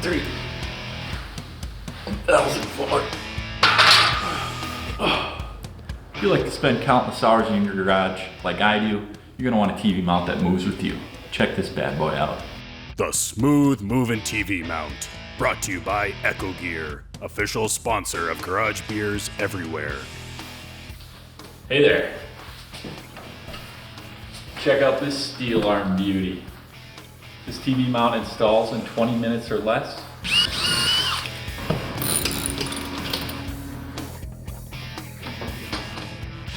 3, 1,004. If you like to spend countless hours in your garage like I do, you're going to want a TV mount that moves with you. Check this bad boy out. The Smooth-Movin TV Mount, brought to you by Echogear, official sponsor of garage beers everywhere. Hey there. Check out this steel arm beauty. This TV mount installs in 20 minutes or less.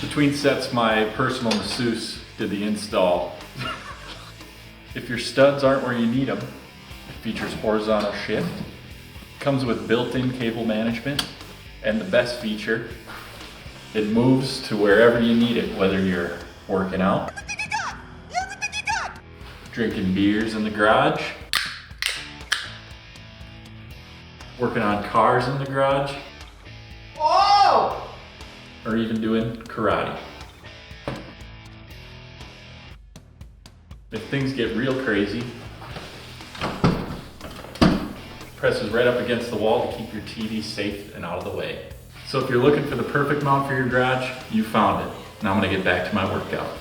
Between sets, my personal masseuse did the install. If your studs aren't where you need them, it features horizontal shift, comes with built-in cable management, and the best feature, it moves to wherever you need it, whether you're working out, drinking beers in the garage, working on cars in the garage, or even doing karate. If things get real crazy, presses right up against the wall to keep your TV safe and out of the way. So if you're looking for the perfect mount for your garage, you found it. Now I'm gonna get back to my workout.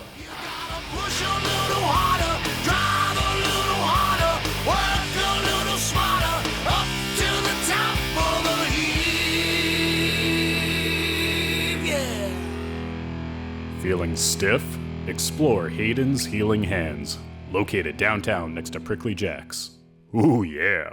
Feeling stiff? Explore Hayden's Healing Hands, located downtown next to Prickly Jack's. Ooh yeah.